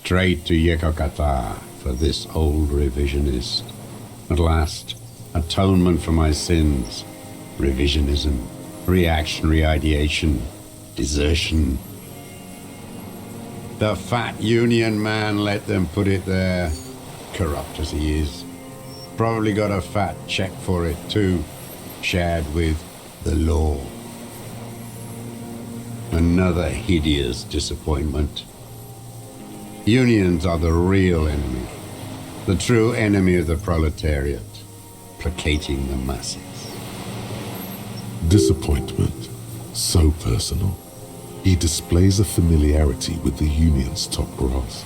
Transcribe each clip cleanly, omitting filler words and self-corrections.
Straight to Yekokata for this old revisionist. At last, atonement for my sins. Revisionism, reactionary ideation, desertion. The fat union man let them put it there. Corrupt as he is. Probably got a fat check for it too, shared with the law. Another hideous disappointment. Unions are the real enemy, the true enemy of the proletariat, placating the masses. Disappointment, so personal. He displays a familiarity with the union's top brass.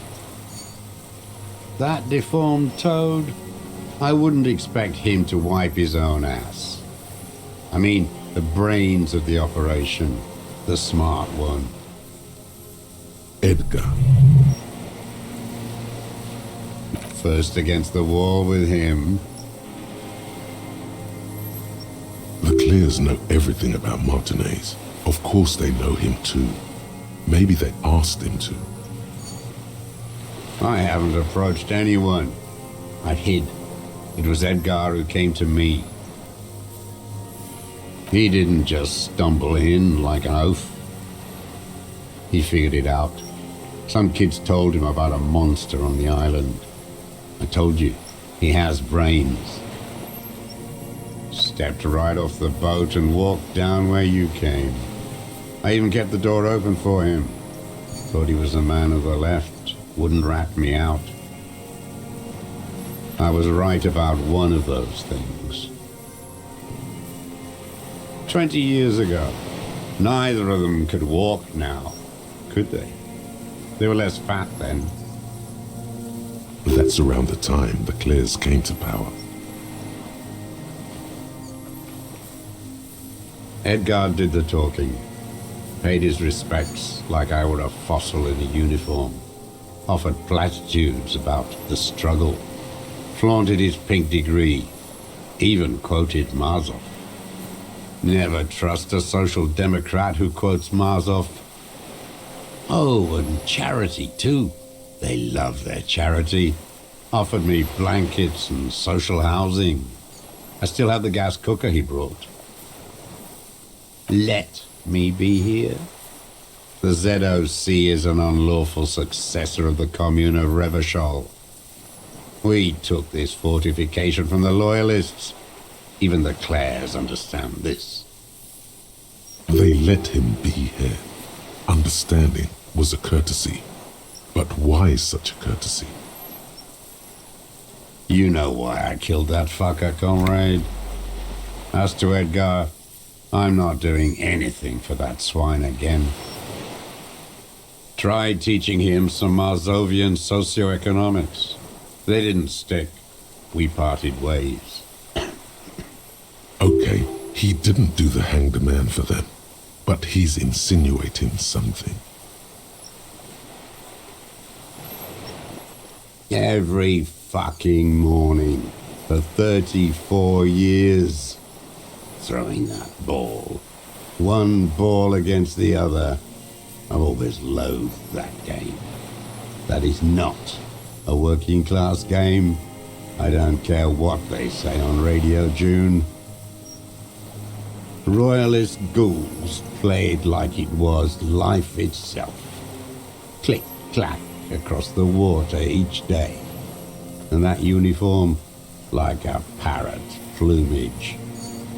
That deformed toad? I wouldn't expect him to wipe his own ass. I mean, the brains of the operation, the smart one. Edgar. First against the wall with him. The Clears know everything about Martinez. Of course they know him too. Maybe they asked him to. I haven't approached anyone. I hid. It was Edgar who came to me. He didn't just stumble in like an oaf. He figured it out. Some kids told him about a monster on the island. I told you, he has brains. Stepped right off the boat and walked down where you came. I even kept the door open for him. Thought he was a man of the left, wouldn't rat me out. I was right about one of those things. 20 years ago, neither of them could walk now, could they? They were less fat then. That's around the time the Clears came to power. Edgar did the talking. Paid his respects like I were a fossil in a uniform. Offered platitudes about the struggle. Flaunted his pink degree. Even quoted Marzov. Never trust a social democrat who quotes Marzov. Oh, and charity too. They love their charity. Offered me blankets and social housing. I still have the gas cooker he brought. Let me be here. The ZOC is an unlawful successor of the Commune of Revachol. We took this fortification from the Loyalists. Even the Clares understand this. They let him be here. Understanding was a courtesy. But why such a courtesy? You know why I killed that fucker, comrade. As to Edgar, I'm not doing anything for that swine again. Tried teaching him some Marzovian socioeconomics. They didn't stick. We parted ways. Okay, he didn't do the hanged man for them, but he's insinuating something. Every fucking morning for 34 years. Throwing that ball. One ball against the other. I've always loathed that game. That is not a working class game. I don't care what they say on Radio June. Royalist ghouls played like it was life itself. Click, clack across the water each day. And that uniform like a parrot plumage.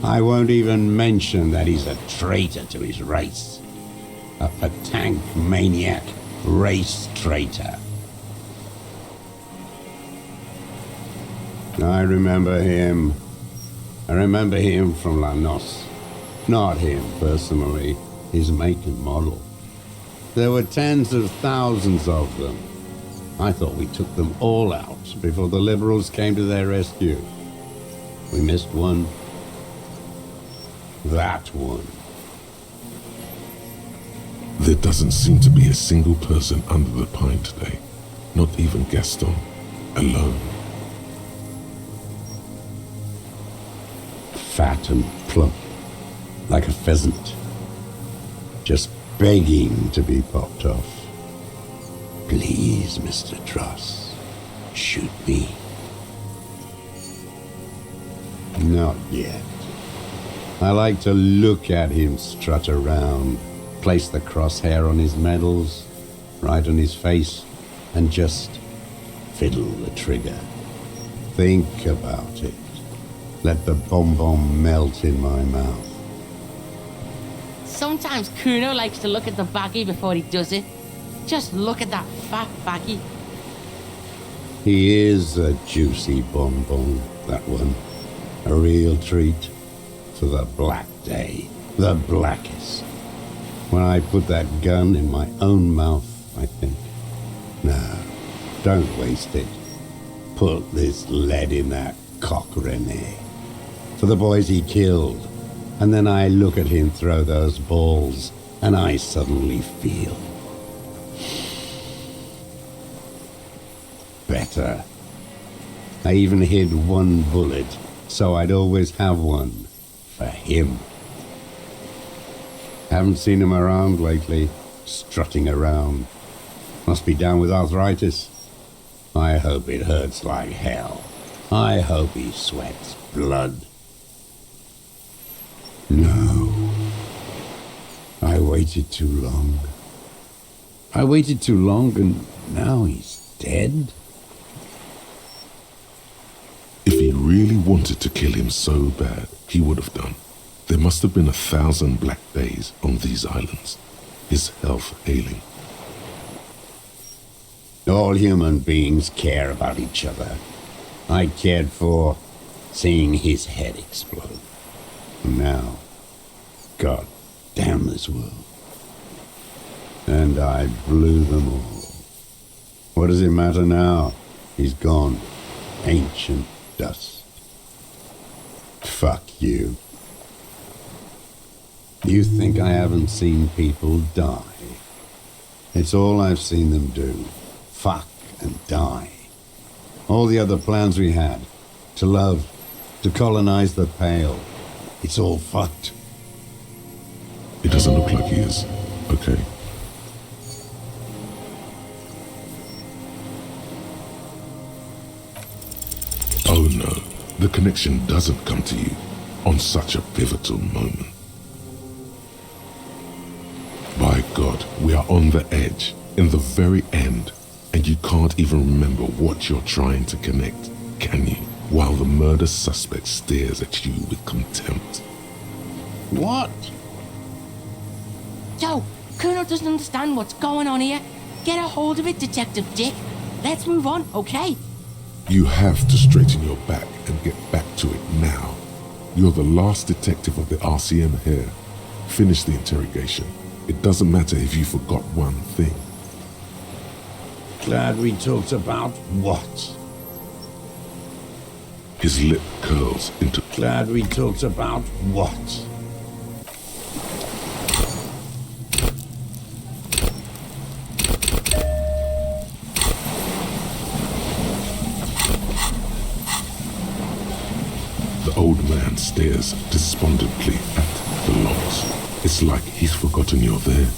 I won't even mention that he's a traitor to his race. A petank maniac race traitor. I remember him. I remember him from La Noce. Not him personally, his make and model. There were tens of thousands of them. I thought we took them all out before the Liberals came to their rescue. We missed one. That one. There doesn't seem to be a single person under the pine today. Not even Gaston. Alone. Fat and plump. Like a pheasant. Just begging to be popped off. Please, Mr. Truss, shoot me. Not yet. I like to look at him strut around, place the crosshair on his medals, right on his face, and just fiddle the trigger. Think about it. Let the bonbon melt in my mouth. Sometimes Kuno likes to look at the baggie before he does it. Just look at that fat baggie. He is a juicy bonbon, that one. A real treat for the black day, the blackest. When I put that gun in my own mouth, I think, no, don't waste it. Put this lead in that cock, René. For the boys he killed. And then I look at him throw those balls, and I suddenly feel better. I even hid one bullet, so I'd always have one for him. Haven't seen him around lately, strutting around. Must be down with arthritis. I hope it hurts like hell. I hope he sweats blood. No. I waited too long. I waited too long, and now he's dead? If he really wanted to kill him so bad, he would have done. There must have been 1,000 black days on these islands. His health ailing. All human beings care about each other. I cared for seeing his head explode. Now, God damn this world. And I blew them all. What does it matter now? He's gone. Ancient dust. Fuck you. You think I haven't seen people die? It's all I've seen them do. Fuck and die. All the other plans we had. To love. To colonize the Pale. It's all fucked. It doesn't look like he is. Okay. Oh no, the connection doesn't come to you on such a pivotal moment. By God, we are on the edge, in the very end, and you can't even remember what you're trying to connect, can you? While the murder suspect stares at you with contempt. What? Joe, Kuno doesn't understand what's going on here. Get a hold of it, Detective Dick. Let's move on, okay? You have to straighten your back and get back to it now. You're the last detective of the RCM here. Finish the interrogation. It doesn't matter if you forgot one thing. Glad we talked about what? His lip curls into... Glad we talked about what? The old man stares despondently at the logs. It's like he's forgotten you're there.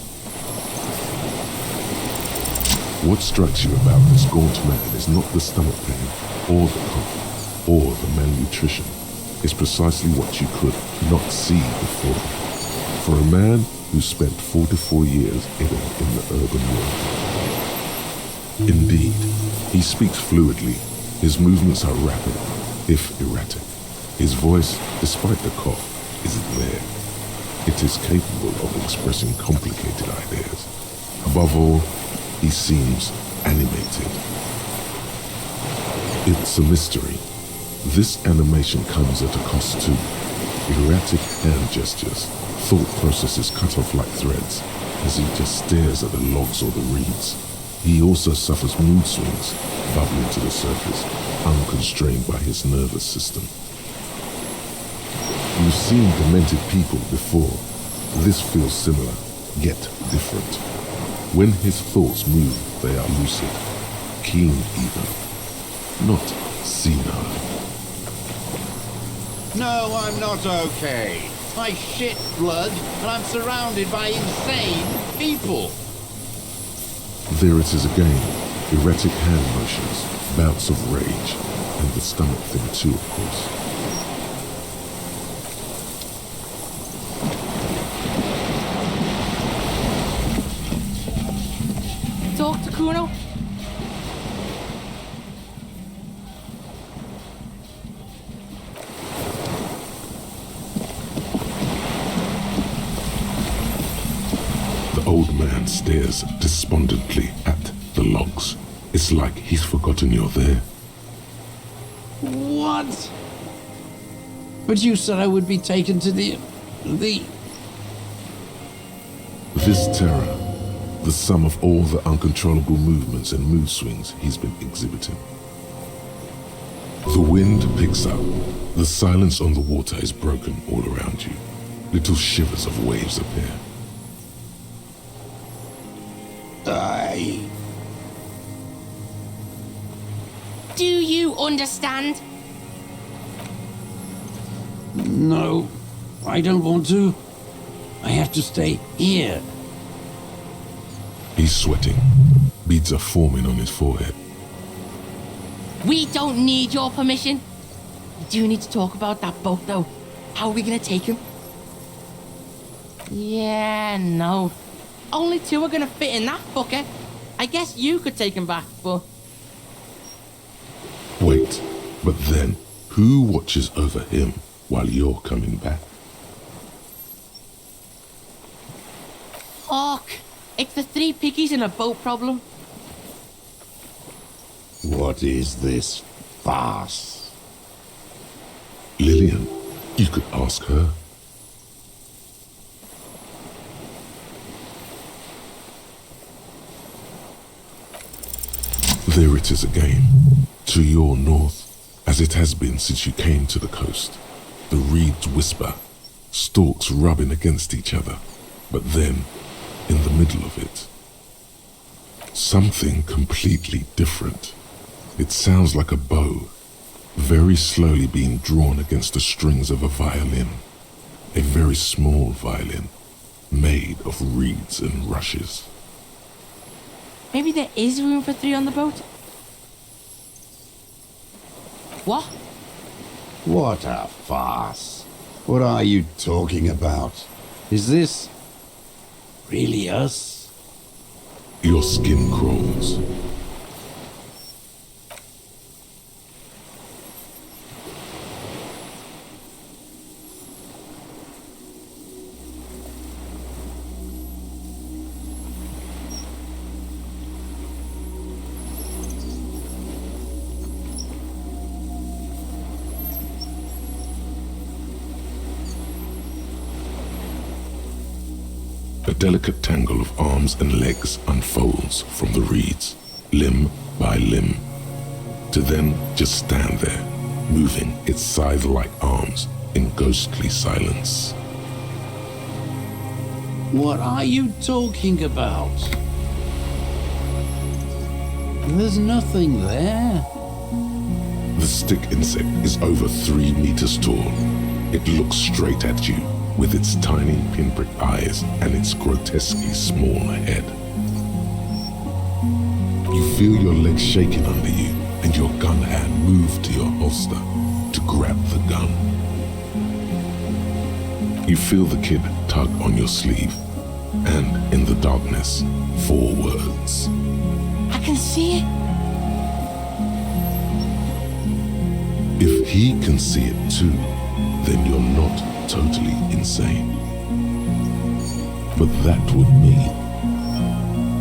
What strikes you about this gaunt man is not the stomach pain, or the cough, or the malnutrition. It's precisely what you could not see before. For a man who spent 44 years in the urban world. Indeed, he speaks fluidly. His movements are rapid, if erratic. His voice, despite the cough, is there. It is capable of expressing complicated ideas. Above all, he seems animated. It's a mystery. This animation comes at a cost too. Erratic hand gestures, thought processes cut off like threads, as he just stares at the logs or the reeds. He also suffers mood swings, bubbling to the surface, unconstrained by his nervous system. You've seen demented people before. This feels similar, yet different. When his thoughts move, they are lucid, keen even, not senile. No, I'm not okay. I shit blood, and I'm surrounded by insane people. There it is again, erratic hand motions, bouts of rage, and the stomach thing too, of course. Talk to Kuno. The old man stares despondently at the logs. It's like he's forgotten you're there. What? But you said I would be taken to the... This terror, the sum of all the uncontrollable movements and mood swings he's been exhibiting. The wind picks up. The silence on the water is broken all around you. Little shivers of waves appear. Do you understand? No, I don't want to. I have to stay here. He's sweating. Beads are forming on his forehead. We don't need your permission. We do need to talk about that boat, though. How are we gonna take him? Yeah, no. Only two are gonna fit in that bucket. I guess you could take him back, but... Wait, but then who watches over him while you're coming back? Fuck! It's the three piggies in a boat problem. What is this farce? Lillian, you could ask her. There it is again, to your north, as it has been since you came to the coast. The reeds whisper, stalks rubbing against each other, but then, in the middle of it, something completely different. It sounds like a bow, very slowly being drawn against the strings of a violin, a very small violin, made of reeds and rushes. Maybe there is room for three on the boat? What? What a farce. What are you talking about? Is this really us? Your skin crawls. A delicate tangle of arms and legs unfolds from the reeds, limb by limb, to then just stand there, moving its scythe-like arms in ghostly silence. What are you talking about? There's nothing there. The stick insect is over 3 meters tall. It looks straight at you, with its tiny pinprick eyes and its grotesquely small head. You feel your legs shaking under you and your gun hand move to your holster to grab the gun. You feel the kid tug on your sleeve, and in the darkness, 4 words. I can see it. If he can see it too, then you're not totally insane. But that would mean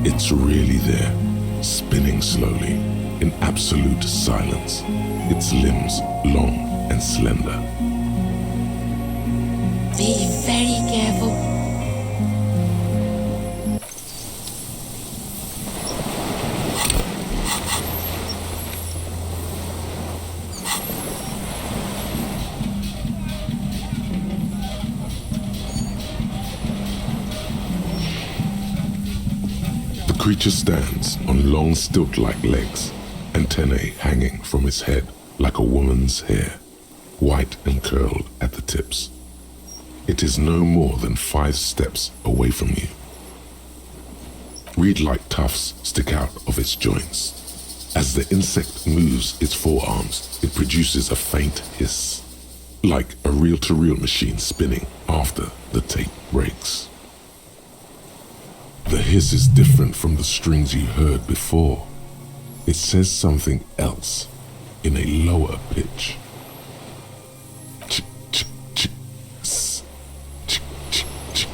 it's really there, spinning slowly, in absolute silence, its limbs long and slender. Be very careful. The creature stands on long stilt-like legs, antennae hanging from its head like a woman's hair, white and curled at the tips. It is no more than 5 steps away from you. Reed-like tufts stick out of its joints. As the insect moves its forearms, it produces a faint hiss, like a reel-to-reel machine spinning after the tape breaks. The hiss is different from the strings you heard before. It says something else in a lower pitch. Ch ch ch s ch ch ch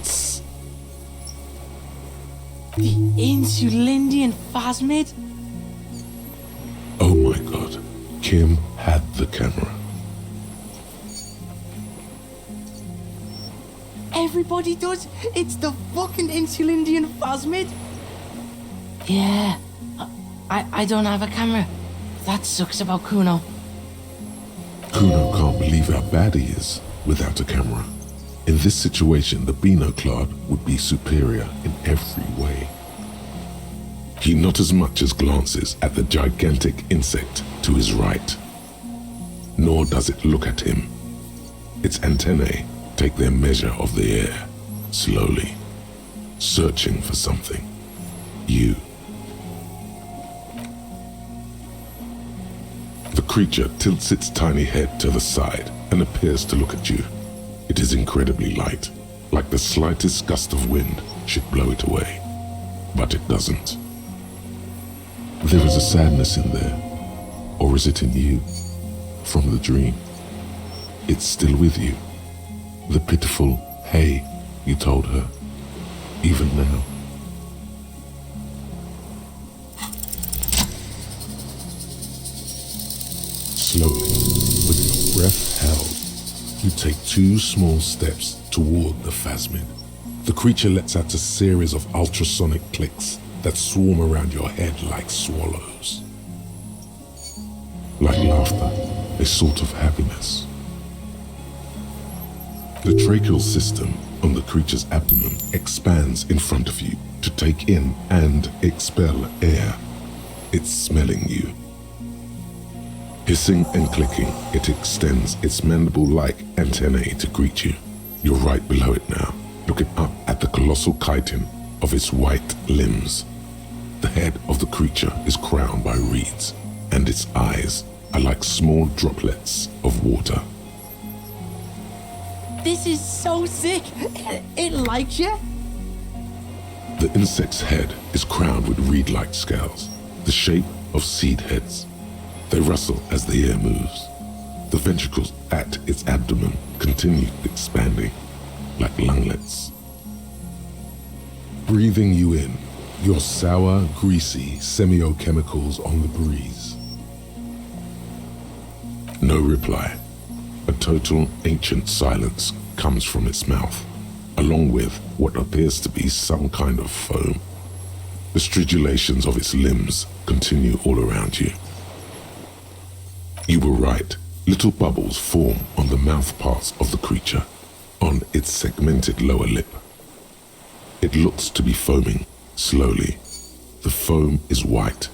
s. The Insulindian phasmid? Oh my god, Kim had the camera. Everybody does. It's the fucking Insulindian phasmid. Yeah. I don't have a camera. That sucks about Kuno. Kuno can't believe how bad he is without a camera. In this situation, the binoclard would be superior in every way. He not as much as glances at the gigantic insect to his right, nor does it look at him. Its antennae take their measure of the air, slowly, searching for something. You. The creature tilts its tiny head to the side and appears to look at you. It is incredibly light, like the slightest gust of wind should blow it away. But it doesn't. There is a sadness in there. Or is it in you? From the dream. It's still with you. The pitiful, hey, you told her. Even now. Slowly, with your breath held, you take 2 small steps toward the phasmid. The creature lets out a series of ultrasonic clicks that swarm around your head like swallows. Like laughter, a sort of happiness. The tracheal system on the creature's abdomen expands in front of you to take in and expel air. It's smelling you. Hissing and clicking, it extends its mandible-like antennae to greet you. You're right below it now, looking up at the colossal chitin of its white limbs. The head of the creature is crowned by reeds, and its eyes are like small droplets of water. This is so sick. It likes you. The insect's head is crowned with reed-like scales, the shape of seed heads. They rustle as the air moves. The ventricles at its abdomen continue expanding, like lunglets. Breathing you in, your sour, greasy semiochemicals on the breeze. No reply. A total ancient silence comes from its mouth, along with what appears to be some kind of foam. The stridulations of its limbs continue all around you. You were right. Little bubbles form on the mouth parts of the creature, on its segmented lower lip. It looks to be foaming, slowly. The foam is white,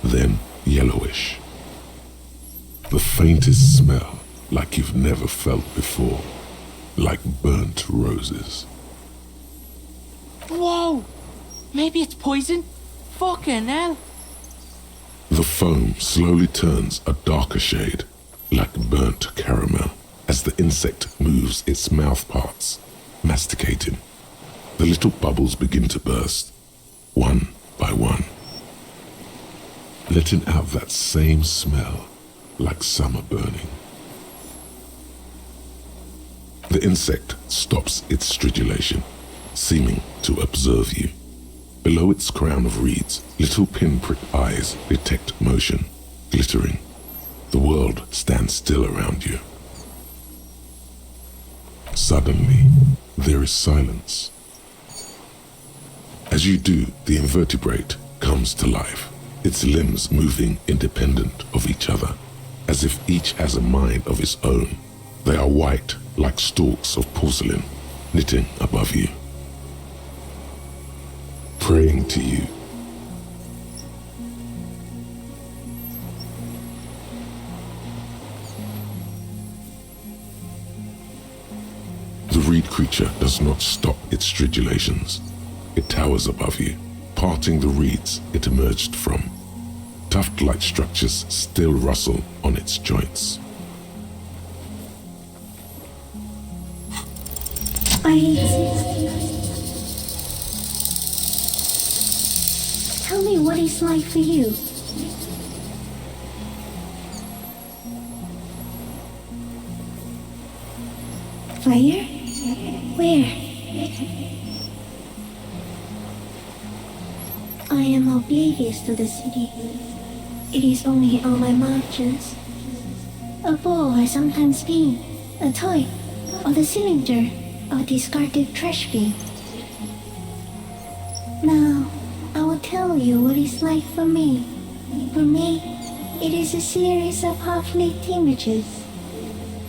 then yellowish. The faintest smell, like you've never felt before, like burnt roses. Whoa! Maybe it's poison? Fucking hell! The foam slowly turns a darker shade, like burnt caramel, as the insect moves its mouth parts, masticating. The little bubbles begin to burst, one by one, letting out that same smell, like summer burning. The insect stops its stridulation, seeming to observe you. Below its crown of reeds, little pinprick eyes detect motion, glittering. The world stands still around you. Suddenly, there is silence. As you do, the invertebrate comes to life, its limbs moving independent of each other, as if each has a mind of its own. They are white, like stalks of porcelain, knitting above you, praying to you. The reed creature does not stop its stridulations. It towers above you, parting the reeds it emerged from. Tuft-like structures still rustle on its joints. I exist. Tell me what it's like for you. Fire? Where? I am oblivious to the city. It is only on my margins. A ball has sometimes been, a toy, or the cylinder of a discarded trash bin. Now, I will tell you what it's like for me. For me, it is a series of half-lit images,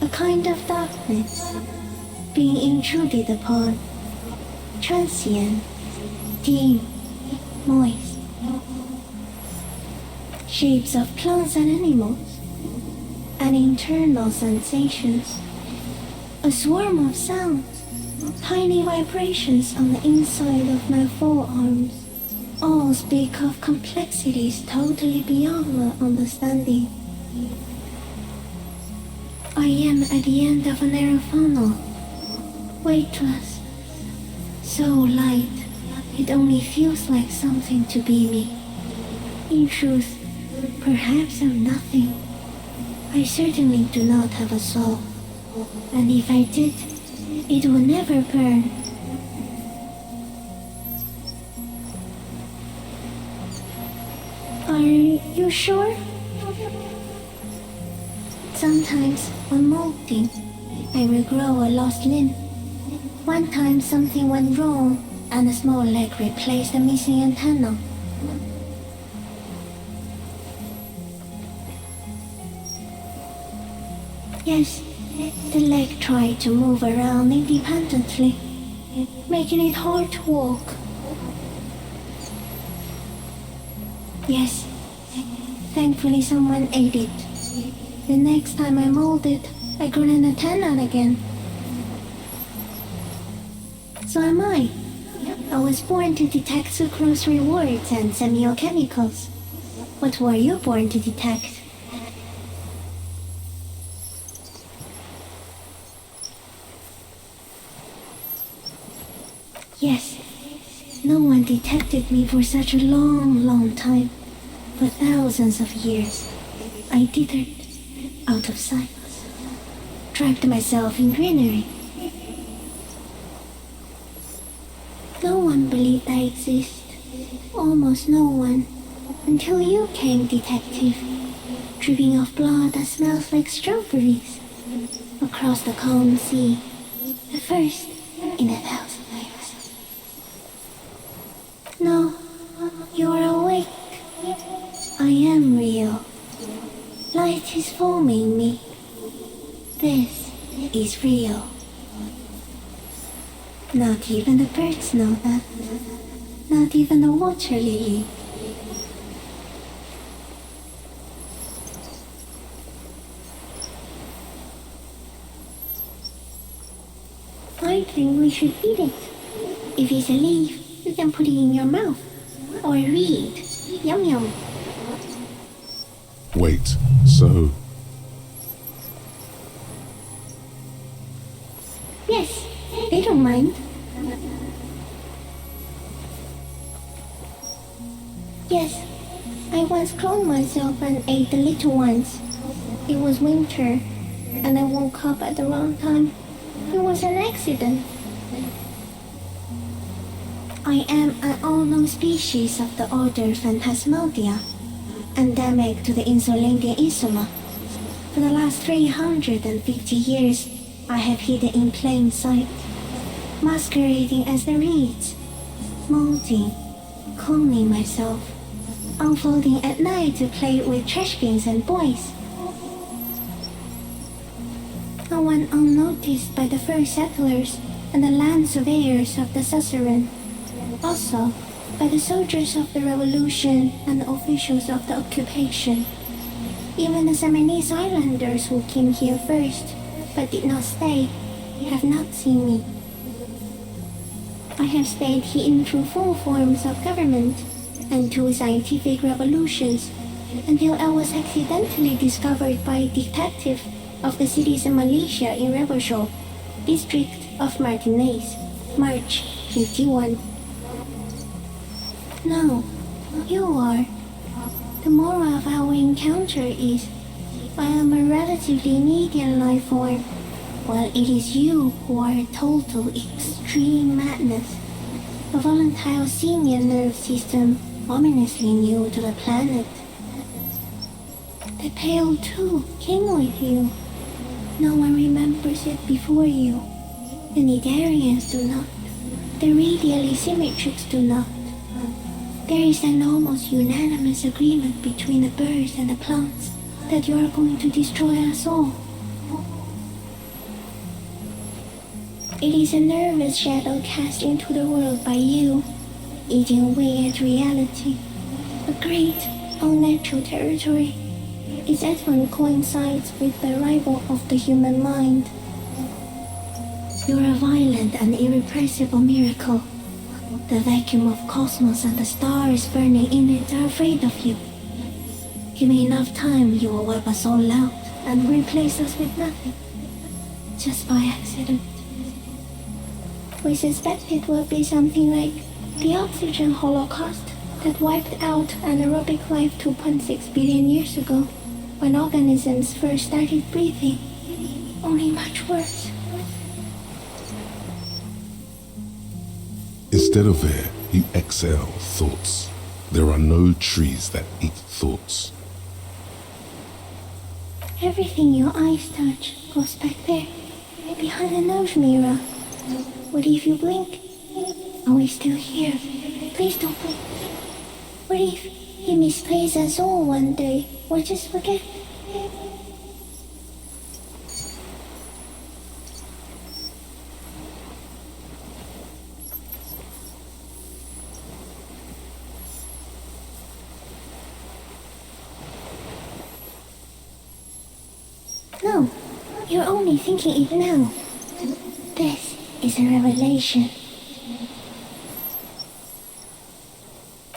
a kind of darkness, being intruded upon, transient, dim, moist. Shapes of plants and animals, and internal sensations. A swarm of sounds, tiny vibrations on the inside of my forearms. All speak of complexities totally beyond my understanding. I am at the end of a narrow funnel, weightless, so light it only feels like something to be me. In truth, perhaps I'm nothing. I certainly do not have a soul, and if I did, it would never burn. Are you sure? Sometimes, when molting, I regrow a lost limb. One time something went wrong, and a small leg replaced a missing antenna. Yes, the leg tried to move around independently, making it hard to walk. Yes, thankfully someone ate it. The next time I molded, I grew an antenna again. So am I. I was born to detect sucrose rewards and semiochemicals. What were you born to detect? Yes, no one detected me for such a long time. For thousands of years, I dithered, out of sight, trapped myself in greenery. No one believed I exist, almost no one, until you came, detective, dripping of blood that smells like strawberries, across the calm sea, the first in 1,000 years. No, you are awake. I am real. Light is forming me. This is real. Not even the birds know that. Not even the water lily. I think we should eat it. If it's a leaf, you can put it in your mouth. Or read. Yum yum. Wait, so... Yes, they don't mind. Yes, I once cloned myself and ate the little ones. It was winter, and I woke up at the wrong time. It was an accident. I am an unknown species of the order Phantasmodia, endemic to the Insulandian Insula. For the last 350 years, I have hidden in plain sight, masquerading as the reeds, molding, cloning myself, unfolding at night to play with trash bins and boys. I went unnoticed by the first settlers and the land surveyors of the Suzerain, also by the soldiers of the revolution and the officials of the occupation. Even the Seminese islanders who came here first but did not stay have not seen me. I have stayed hidden through 4 forms of government and 2 scientific revolutions until I was accidentally discovered by a detective of the citizen militia in Revershaw, district of Martinez, March 51. No, you are. The moral of our encounter is, I am a relatively medium life form, while it is you who are a total extreme madness. A volatile senior nerve system ominously new to the planet. The Pale too came with you. No one remembers it before you. The Nidarians do not. The radially symmetrics do not. There is an almost unanimous agreement between the birds and the plants that you are going to destroy us all. It is a nervous shadow cast into the world by you, eating away at reality. A great, unnatural territory. Its advent coincides with the arrival of the human mind. You are a violent and irrepressible miracle. The vacuum of cosmos and the stars burning in it are afraid of you. Give me enough time, you will wipe us all out and replace us with nothing. Just by accident. We suspect it will be something like the oxygen holocaust that wiped out anaerobic life 2.6 billion years ago, when organisms first started breathing. Only much worse. Instead of air, you exhale thoughts. There are no trees that eat thoughts. Everything your eyes touch goes back there, behind the nose mirror. What if you blink? Are we still here? Please don't blink. What if he misplaces us all one day, or just forget? No, you're only thinking it now. This is a revelation.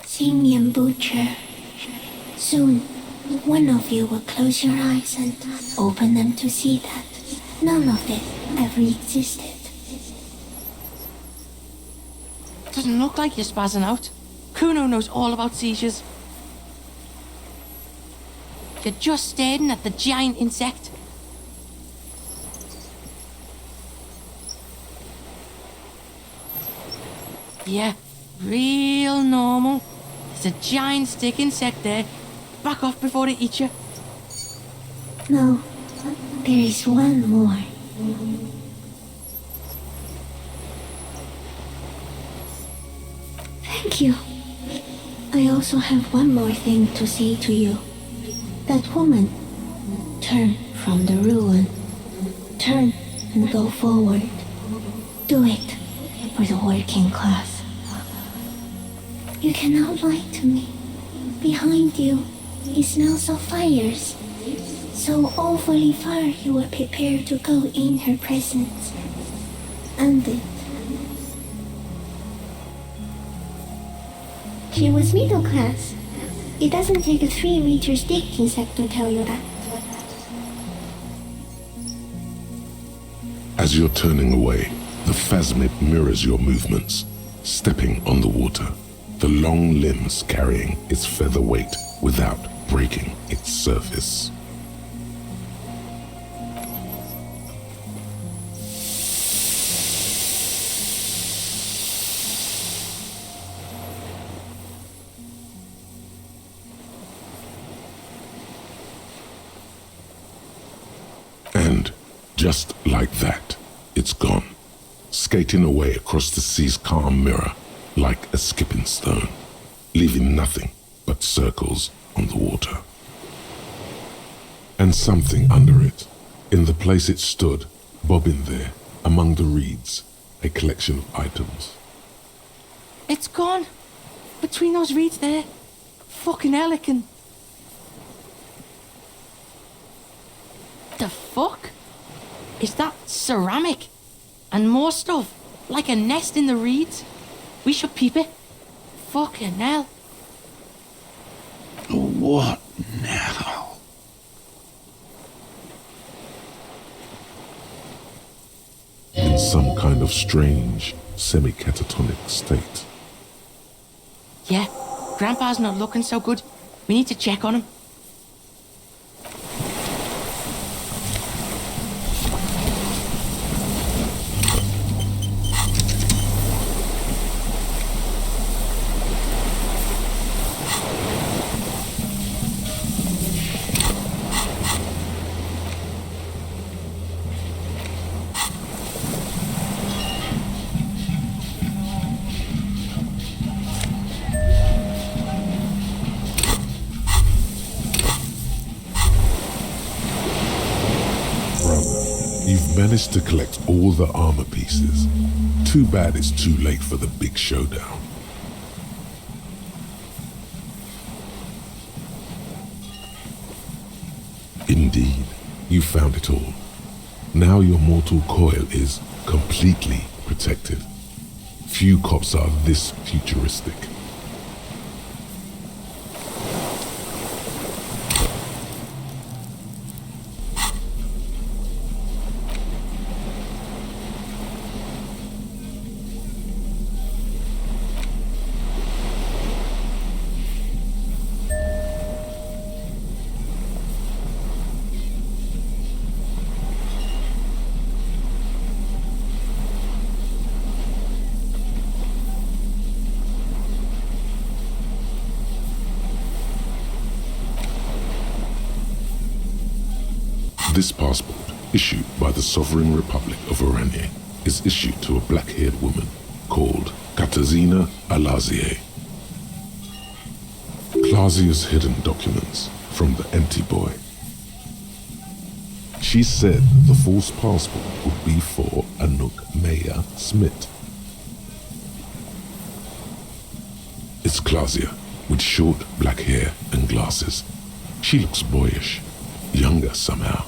Simian Butcher. Soon, one of you will close your eyes and open them to see that none of this ever existed. Doesn't look like you're spazzing out. Kuno knows all about seizures. You're just staring at the giant insect. Yeah, real normal. There's a giant stick insect there. Back off before it eats you. No, there is one more. Thank you. I also have one more thing to say to you. That woman, turn from the ruin. Turn and go forward. Do it for the working class. You cannot lie to me. Behind you, it smells of fires. So awfully far you were prepared to go in her presence. And it. She was middle class. It doesn't take a 3-meter stick insect to tell you that. As you're turning away, the phasmid mirrors your movements, stepping on the water, the long limbs carrying its feather weight without breaking its surface. And just like that, it's gone, skating away across the sea's calm mirror like a skipping stone, leaving nothing but circles on the water. And something under it, in the place it stood, bobbing there, among the reeds, a collection of items. It's gone. Between those reeds there. Fucking Helican. The fuck? Is that ceramic? And more stuff? Like a nest in the reeds. We should peep it. Fucking hell. What now? In some kind of strange, semi-catatonic state. Yeah, Grandpa's not looking so good. We need to check on him. You've managed to collect all the armor pieces. Too bad it's too late for the big showdown. Indeed, you found it all. Now your mortal coil is completely protected. Few cops are this futuristic. This passport, issued by the Sovereign Republic of Oranje, is issued to a black-haired woman called Katarzyna Alazie. Clausia's hidden documents from the empty boy. She said the false passport would be for Anouk Maya Smith. It's Clausia, with short black hair and glasses. She looks boyish, younger somehow.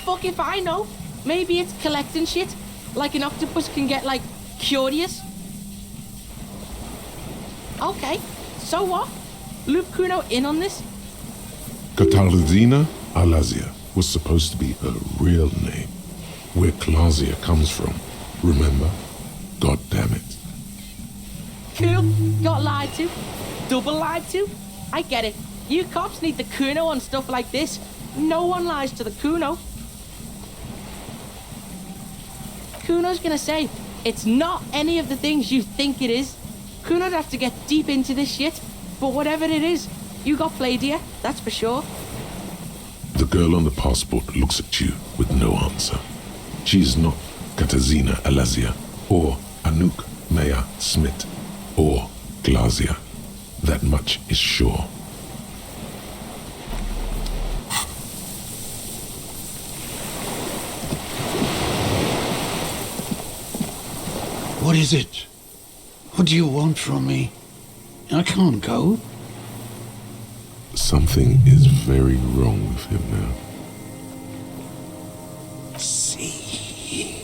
Fuck if I know. Maybe it's collecting shit. Like an octopus can get, like, curious. Okay, so what? Loop Kuno in on this? Katarzyna Alazia was supposed to be her real name. Where Clausia comes from, remember? God damn it. Cool. Got lied to. Double lied to. I get it. You cops need the Kuno on stuff like this. No one lies to the Kuno. Kuno's gonna say, it's not any of the things you think it is. Kuno'd have to get deep into this shit. But whatever it is, you got played here, that's for sure. The girl on the passport looks at you with no answer. She is not Katarzyna Alazia, or Anouk Maya Smith, or Clausia. That much is sure. What is it? What do you want from me? I can't go. Something is very wrong with him now. See.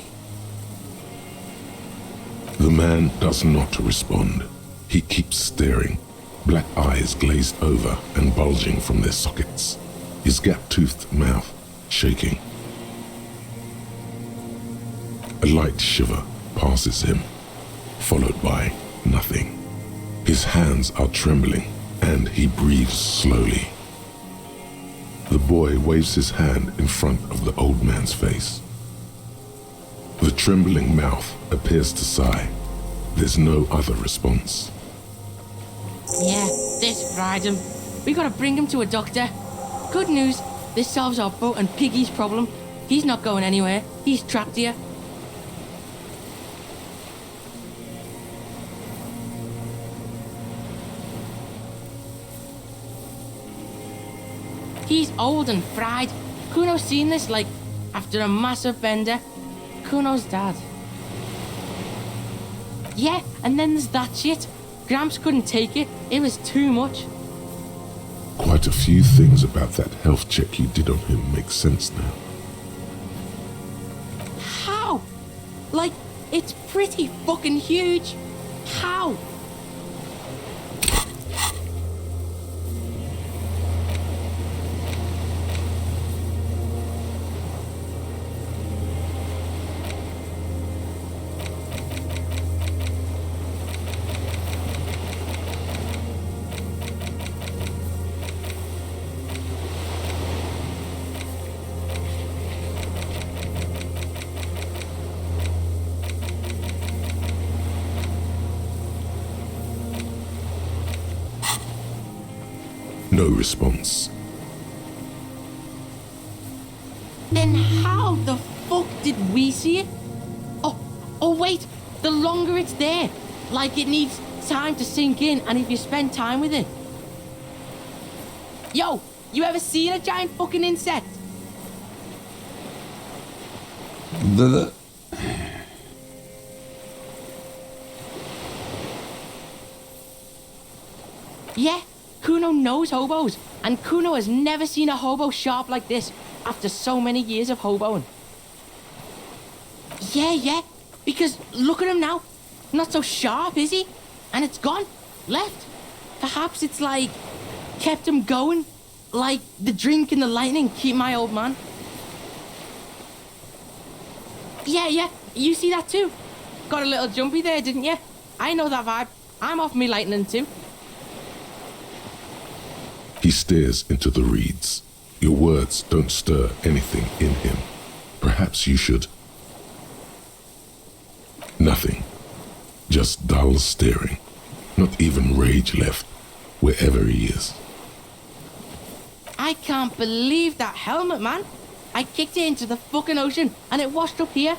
The man does not respond. He keeps staring, black eyes glazed over and bulging from their sockets, his gap-toothed mouth shaking. A light shiver passes him, followed by nothing. His hands are trembling, and he breathes slowly. The boy waves his hand in front of the old man's face. The trembling mouth appears to sigh. There's no other response. Yeah, this fried him. We gotta bring him to a doctor. Good news, this solves our boat and Piggy's problem. He's not going anywhere. He's trapped here. He's old and fried. Kuno's seen this, like, after a massive bender. Kuno's dad. Yeah, and then there's that shit. Gramps couldn't take it. It was too much. Quite a few things about that health check you did on him make sense now. How? Like, it's pretty fucking huge. How? No response. Then how the fuck did we see it? Oh wait, the longer it's there, like it needs time to sink in, and if you spend time with it. Yo, you ever seen a giant fucking insect? Yeah, Kuno knows hobos, and Kuno has never seen a hobo sharp like this after so many years of hoboing. Yeah, because look at him now. Not so sharp, is he? And it's gone. Left. Perhaps it's like kept him going, like the drink and the lightning keep my old man. Yeah, you see that too? Got a little jumpy there, didn't you? I know that vibe. I'm off me lightning too. He stares into the reeds. Your words don't stir anything in him. Perhaps you should. Nothing. Just dull staring. Not even rage left, wherever he is. I can't believe that helmet, man. I kicked it into the fucking ocean and it washed up here.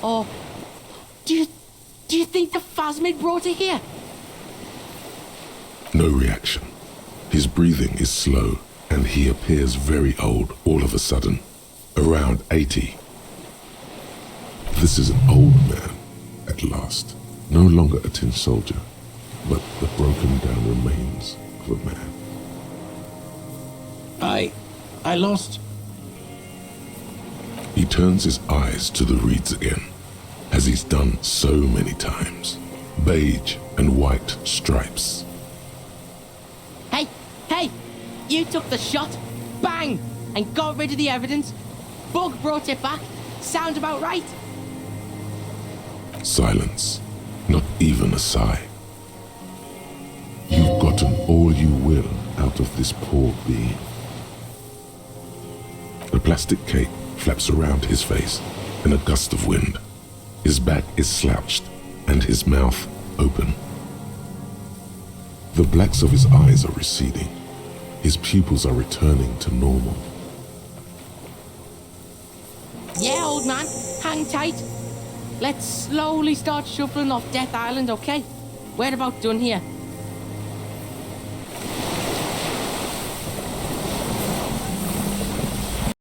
Oh, do you think the phasmid brought it here? No reaction. His breathing is slow, and he appears very old all of a sudden, around 80. This is an old man, at last, no longer a tin soldier, but the broken down remains of a man. I lost. He turns his eyes to the reeds again, as he's done so many times. Beige and white stripes. Hey, you took the shot, bang, and got rid of the evidence. Bug brought it back. Sounds about right. Silence, not even a sigh. You've gotten all you will out of this poor being. The plastic cape flaps around his face in a gust of wind. His back is slouched and his mouth open. The blacks of his eyes are receding. His pupils are returning to normal. Yeah, old man, hang tight. Let's slowly start shuffling off Death Island, okay? We're about done here.